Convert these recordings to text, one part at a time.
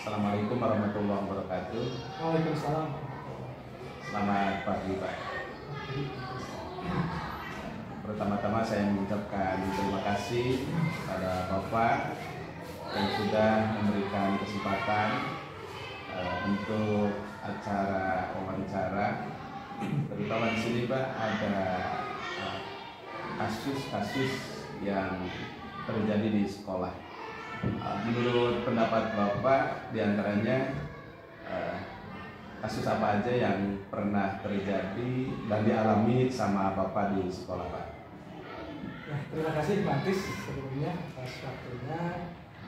Assalamualaikum warahmatullahi wabarakatuh. Waalaikumsalam. Selamat pagi Pak. Pertama-tama saya mengucapkan terima kasih pada Bapak yang sudah memberikan kesempatan untuk acara wawancara. Terutama di sini Pak ada kasus-kasus yang terjadi di sekolah. Menurut pendapat Bapak, diantaranya kasus apa aja yang pernah terjadi dan dialami sama Bapak di sekolah Pak? Ya, terima kasih Pak Antis sebelumnya atas waktunya.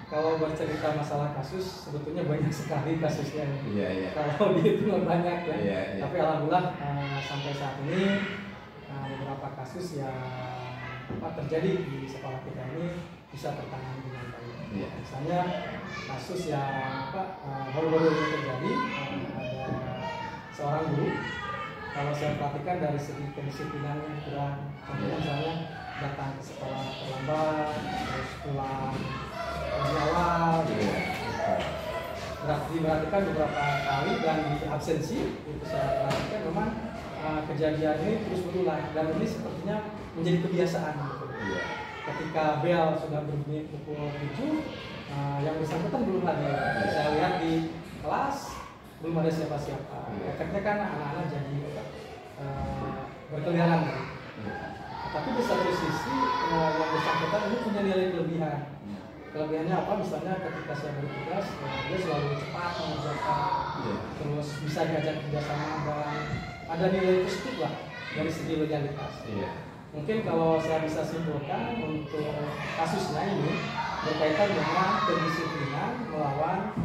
Kalau bercerita masalah kasus, sebetulnya banyak sekali kasusnya. Iya. Kalau dihitung banyak ya. Iya. Tapi alhamdulillah sampai saat ini beberapa kasus yang terjadi di sekolah kita ini bisa tertangani dengan baik. Iya. Misalnya kasus yang baru-baru ini terjadi, ada seorang guru. Kalau saya perhatikan dari segi kedisiplinannya kurang, contohnya misalnya datang ke sekolah terlambat, terus pulang lebih awal, gitu. Diperhatikan beberapa kali dan di absensi itu saya perhatikan memang kejadian ini terus berulang dan ini sepertinya menjadi kebiasaan. Gitu. Iya. Ketika bel sudah berbunyi pukul 7, yang bersangkutan belum hadir. Saya lihat di kelas belum ada siapa-siapa. Efeknya kan anak-anak jadi berkeliaran. Tapi di satu sisi yang bersangkutan ini punya nilai kelebihan. Kelebihannya apa? Misalnya ketika saya bertugas, dia selalu cepat mengerjakan, terus bisa diajak kerjasama dan ada nilai positif lah dari segi loyalitas. Mungkin kalau saya bisa simpulkan untuk kasusnya ini berkaitan dengan kedisiplinan melawan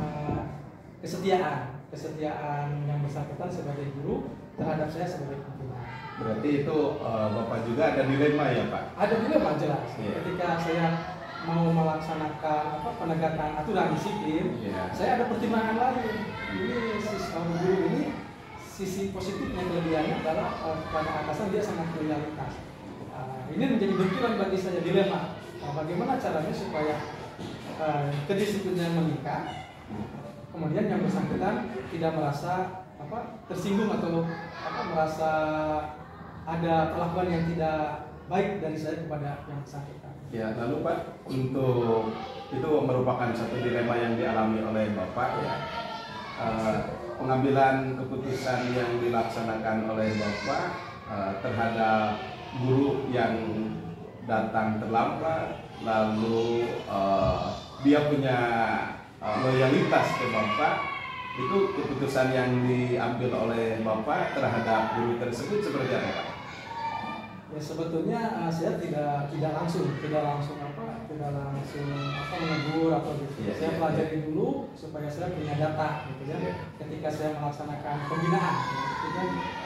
kesetiaan yang bersangkutan sebagai guru terhadap saya sebagai pimpinan. Berarti itu Bapak juga ada dilema ya Pak? Ada dilema jelas. Iya. Ketika saya mau melaksanakan penegakan aturan disiplin, saya ada pertimbangan lain. Ini guru ini sisi positifnya kelebihannya adalah pada atasan dia sangat loyalitas. Ini menjadi benturan bagi saya dilema. Bagaimana caranya supaya kedisiplinannya meningkat, kemudian yang bersangkutan tidak merasa tersinggung atau merasa ada perlakuan yang tidak baik dari saya kepada yang bersangkutan. Ya, lalu Pak, untuk itu merupakan satu dilema yang dialami oleh Bapak ya. Pengambilan keputusan yang dilaksanakan oleh Bapak terhadap guru yang datang terlambat, lalu dia punya loyalitas ke Bapak, itu keputusan yang diambil oleh Bapak terhadap guru tersebut seperti apa Pak? Ya sebetulnya saya tidak langsung menegur atau gitu. Saya pelajari dulu supaya saya punya data gitu ya. Ketika saya melaksanakan pembinaan,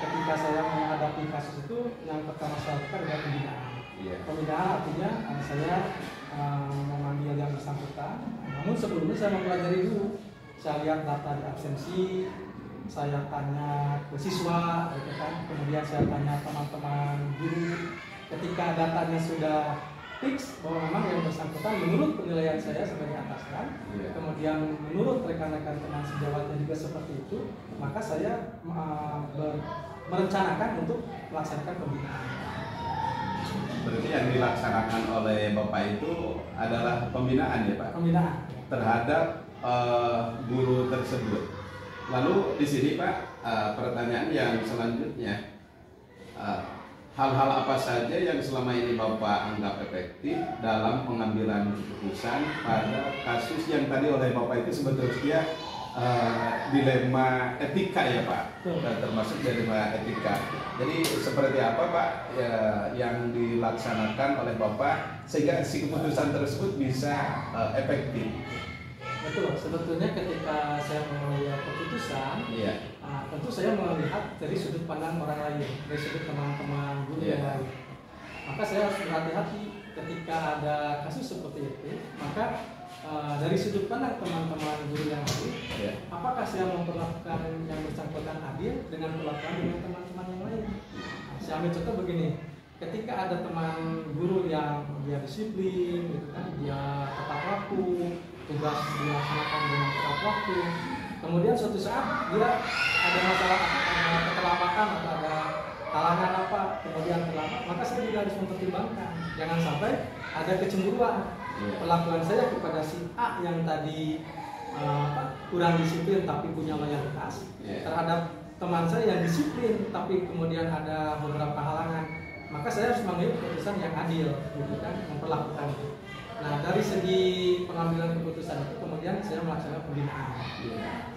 ketika saya menghadapi kasus itu yang pertama saya lakukan adalah pembinaan. Pembinaan artinya saya memanggil yang bersangkutan. Namun sebelumnya saya mempelajari dulu. Saya lihat data di absensi, saya tanya ke siswa, gitu kan. Kemudian saya tanya teman-teman guru. Ketika datanya sudah fix bahwa memang yang bersangkutan menurut penilaian saya sebagai atasan, kemudian menurut rekan-rekan teman sejawatnya juga seperti itu, maka saya merencanakan untuk melaksanakan pembinaan. Berarti yang dilaksanakan oleh Bapak itu adalah pembinaan ya Pak? Pembinaan terhadap guru tersebut. Lalu di sini Pak, pertanyaan yang selanjutnya, hal-hal apa saja yang selama ini Bapak anggap efektif dalam pengambilan keputusan pada kasus yang tadi oleh Bapak itu sebetulnya dilema etika ya Pak, termasuk dilema etika. Jadi seperti apa Pak yang dilaksanakan oleh Bapak sehingga si keputusan tersebut bisa efektif? Betul, sebetulnya ketika saya mengambil keputusan, tentu saya melihat dari sudut pandang orang lain, dari sudut teman-teman guru yang lain. Maka saya harus berhati-hati ketika ada kasus seperti itu. Maka dari sudut pandang teman-teman guru yang lain, apakah saya memperlakukan yang bersangkutan adil dengan perlakuan dengan teman-teman yang lain? Saya ambil contoh begini. Ketika ada teman guru yang dia disiplin, gitu kan, dia tepat waktu, tugas dilaksanakan dengan tepat waktu. Kemudian suatu saat dia ada masalah apa, ada keterlambatan atau ada halangan apa, kemudian terlambat, maka saya juga harus mempertimbangkan. Jangan sampai ada kecemburuan. Perlakuan saya kepada si A yang tadi kurang disiplin tapi punya loyalitas terhadap teman saya yang disiplin tapi kemudian ada beberapa halangan, maka saya harus mengambil keputusan yang adil, gitu kan, memperlakukan. Nah, dari segi pengambilan keputusan itu kemudian saya melaksanakan pembinaan.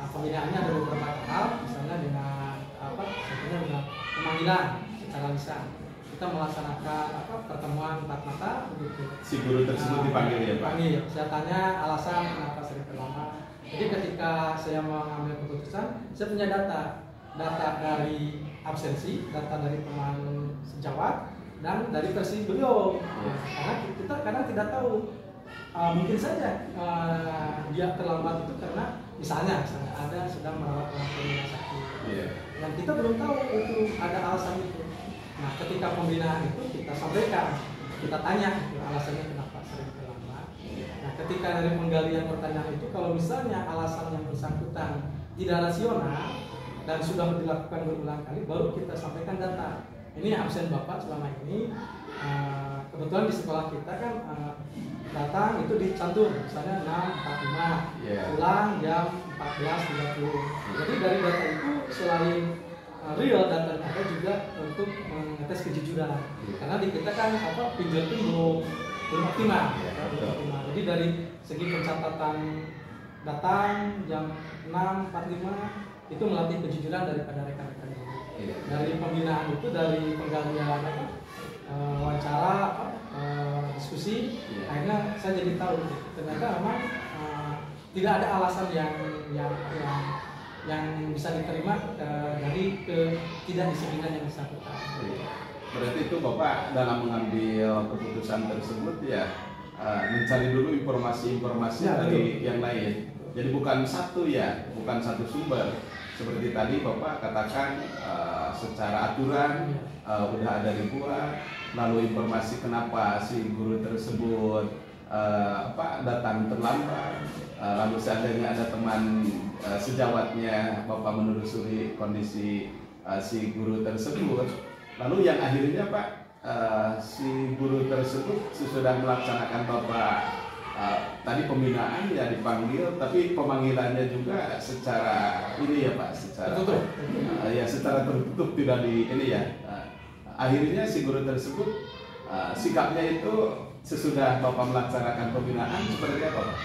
Nah, pembinaannya ada beberapa tahap, misalnya dengan contohnya dengan pemanggilan secara lisan. Kita melaksanakan pertemuan empat mata, begitu. Si guru tersebut dipanggil ya Pak? Panggil. Saya tanya alasan kenapa sering terlambat. Jadi ketika saya mengambil keputusan, saya punya data dari absensi, data dari teman sejawat, dan dari versi beliau. Karena kita kadang tidak tahu, mungkin saja dia terlambat itu karena misalnya ada sedang merawat orang tua yang sakit, dan kita belum tahu itu ada alasan itu. Nah, ketika pembinaan itu kita sampaikan, kita tanya alasannya kenapa sering terlambat. Nah, ketika dari penggalian pertanyaan itu, kalau misalnya alasan yang bersangkutan tidak rasional dan sudah dilakukan berulang kali, baru kita sampaikan data. Ini absen Bapak selama ini, kebetulan di sekolah kita kan datang itu dicantum, misalnya 6.45, pulang jam 14.30. Jadi dari data itu selain real data ada juga untuk mengetes kejujuran. Karena di kita kan pinjol itu belum optimal. Jadi dari segi pencatatan datang jam 6.45 itu melatih kejujuran daripada rekan-rekan guru. Dari pembinaan itu, dari penggalian wawancara, diskusi, akhirnya saya jadi tahu ternyata memang tidak ada alasan yang bisa diterima dari ketidakdisiplinan yang bersangkutan. Berarti itu Bapak dalam mengambil keputusan tersebut mencari dulu informasi-informasi dari yang lain. Jadi bukan satu sumber. Seperti tadi Bapak katakan secara aturan udah ada ribuan, lalu informasi kenapa si guru tersebut datang terlambat, lalu seandainya ada teman sejawatnya Bapak menelusuri kondisi si guru tersebut, lalu yang akhirnya Pak si guru tersebut sesudah melaksanakan Bapak tadi pembinaan dipanggil, tapi pemanggilannya juga secara Pak, secara tertutup. Secara tertutup, tidak akhirnya si guru tersebut sikapnya itu sesudah Bapak melaksanakan pembinaan seperti apa Pak?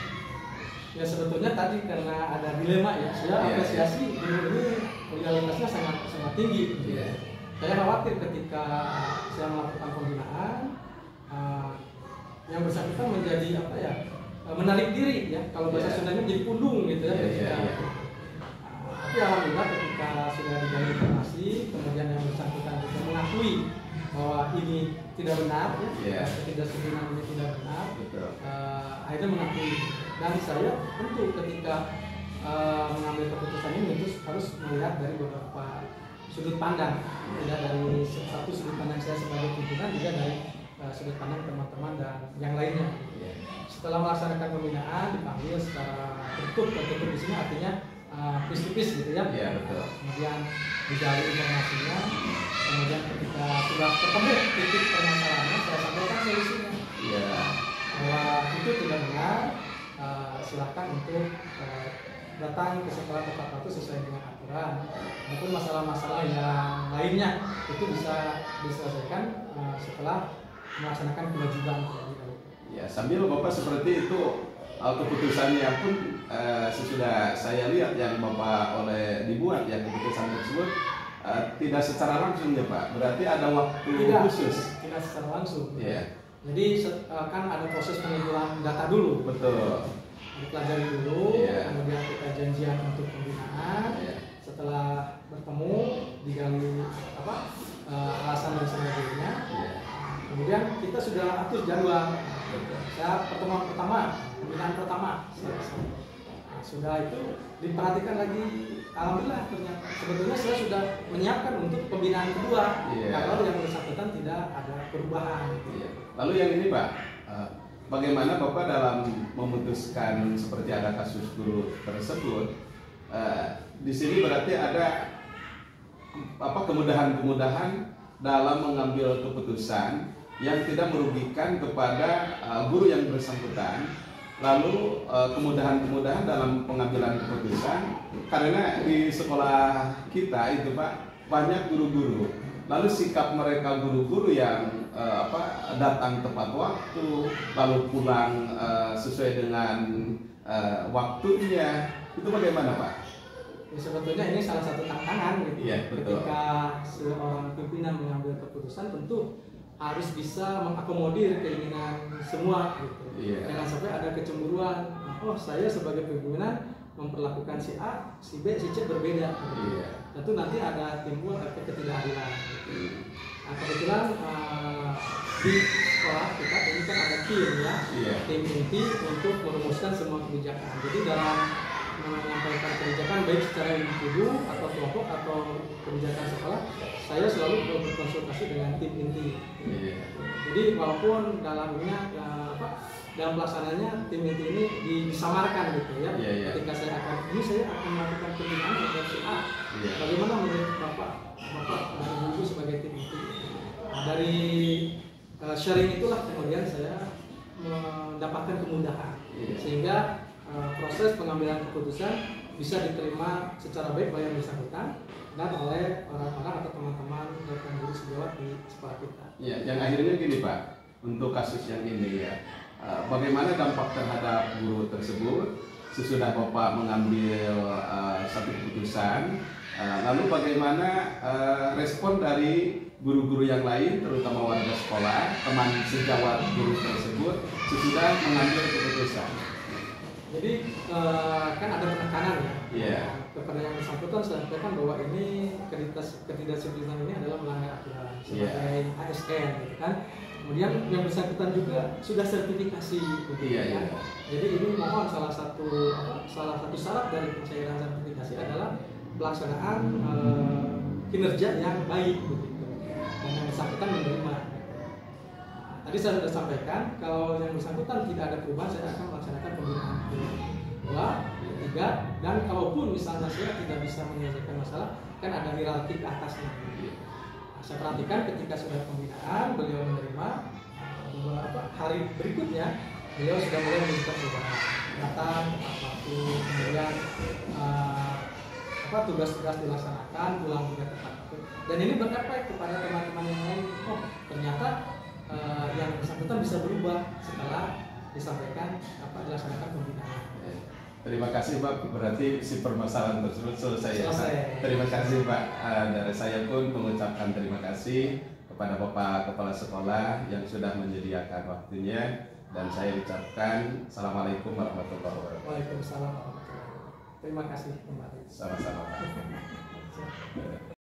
Ya sebetulnya tadi karena ada dilema saya apresiasi guru ini loyalitasnya sangat tinggi. Saya khawatir ketika saya melakukan pembinaan yang bersangkutan menjadi menarik diri kalau bahasa Sundanya jadi pundung gitu tapi alhamdulillah ketika sudah digali informasi, kemudian yang bersangkutan juga mengakui bahwa ini tidak benar, ketidakdisiplinan ini tidak benar, akhirnya mengakui. Dan saya tentu ketika mengambil keputusan ini harus melihat dari beberapa sudut pandang, tidak dari satu sudut pandang saya sebagai pimpinan, juga dari sudut pandang teman-teman dan yang lainnya. Setelah melaksanakan pembinaan dipanggil secara tertutup di sini artinya pis-pis gitu kemudian digali informasinya, kemudian ketika sudah ketemu titik permasalahannya saya sampaikan solusinya. Bahwa itu tidak benar, silakan untuk datang ke sekolah tepat waktu sesuai dengan aturan, maupun masalah-masalah yang lainnya itu bisa diselesaikan setelah melaksanakan kewajiban. Sambil Bapak seperti itu keputusannya pun sesudah saya lihat yang Bapak dibuat keputusan tersebut tidak secara langsung Pak. Berarti ada waktu khusus. Tidak secara langsung. Jadi kan ada proses pengumpulan data dulu. Betul. Dipelajari dulu, kemudian kita janjian untuk pembinaan. Setelah bertemu, digali alasan dan sebagainya. Kemudian kita sudah atur jadwal. Saya pertemuan pertama, pembinaan pertama, sudah itu diperhatikan lagi. Alhamdulillah ternyata sebetulnya saya sudah menyiapkan untuk pembinaan kedua kalau yang bersangkutan tidak ada perubahan. Lalu yang ini Pak, bagaimana Bapak dalam memutuskan seperti ada kasus guru tersebut? Di sini berarti ada kemudahan-kemudahan dalam mengambil keputusan yang tidak merugikan kepada guru yang bersangkutan. Lalu kemudahan-kemudahan dalam pengambilan keputusan, karena di sekolah kita itu Pak banyak guru-guru. Lalu sikap mereka guru-guru yang datang tepat waktu, lalu pulang sesuai dengan waktunya, itu bagaimana Pak? Ya, sebetulnya ini salah satu tantangan gitu. Iya, betul. Ketika seorang pimpinan mengambil keputusan, tentu harus bisa mengakomodir keinginan semua gitu. Iya. Jangan sampai ada kecemburuan. Oh, saya sebagai pimpinan memperlakukan si A, si B, si C berbeda. Gitu. Iya. Tentu nanti ada timbul ketidakadilan. Gitu. Nah, kebetulan di sekolah kita ini kan ada tim ya, Iya. tim inti untuk merumuskan semua kebijakan. Jadi dalam menyampaikan kebijakan baik secara individu atau kelompok atau kebijakan sekolah, saya selalu berkonsultasi dengan tim inti. Iya. Jadi walaupun dalamnya dalam pelaksanaannya tim inti ini disamarkan gitu ya. Iya, iya. Ketika saya akan melakukan pembinaan dengan si A. Iya. Bagaimana menurut Bapak dari Ibu sebagai tim inti? Nah, dari sharing itulah kemudian saya mendapatkan kemudahan. Iya. Sehingga proses pengambilan keputusan bisa diterima secara baik oleh yang bersangkutan dan oleh orang-orang atau teman-teman rekan guru sejawat di sekolah kita. Ya, yang akhirnya gini Pak, untuk kasus yang ini ya, bagaimana dampak terhadap guru tersebut sesudah Bapak mengambil satu keputusan, lalu bagaimana respon dari guru-guru yang lain, terutama warga sekolah, teman sejawat guru tersebut sesudah mengambil keputusan? Jadi kan ada penekanan ya. Yeah. Kepada yang bersangkutan saya sampaikan bahwa ini ketidakdisiplinan ini adalah melanggar aturan sebagai ASN gitu kan. Kemudian yang bersangkutan juga sudah sertifikasi gitu kan. Jadi ini mohon salah satu syarat dari pencairan sertifikasi adalah pelaksanaan kinerja yang baik begitu. Dan yang bersangkutan menerima. Tadi saya sudah sampaikan, kalau yang bersangkutan tidak ada perubahan, saya akan melaksanakan pembinaan kedua, ketiga, dan kalaupun misalnya saya tidak bisa menyelesaikan masalah, kan ada hierarki ke atasnya. Nah, saya perhatikan ketika sudah pembinaan, beliau menerima, beberapa hari berikutnya, beliau sudah mulai meminta perubahan, datang tepat waktu, kemudian tugas-tugas dilaksanakan, pulang juga tepat waktu, dan ini berefek kepada teman-teman yang lain. Oh, ternyata yang bersangkutan bisa berubah setelah disampaikan dilaksanakan pembinaan. Terima kasih Pak, berarti si permasalahan tersebut selesai. Terima kasih Pak. Dari saya pun mengucapkan terima kasih kepada Bapak Kepala Sekolah yang sudah menyediakan waktunya, dan saya ucapkan Assalamualaikum warahmatullahi wabarakatuh. Waalaikumsalam warahmatullahi wabarakatuh. Terima kasih kembali. Sama-sama Pak.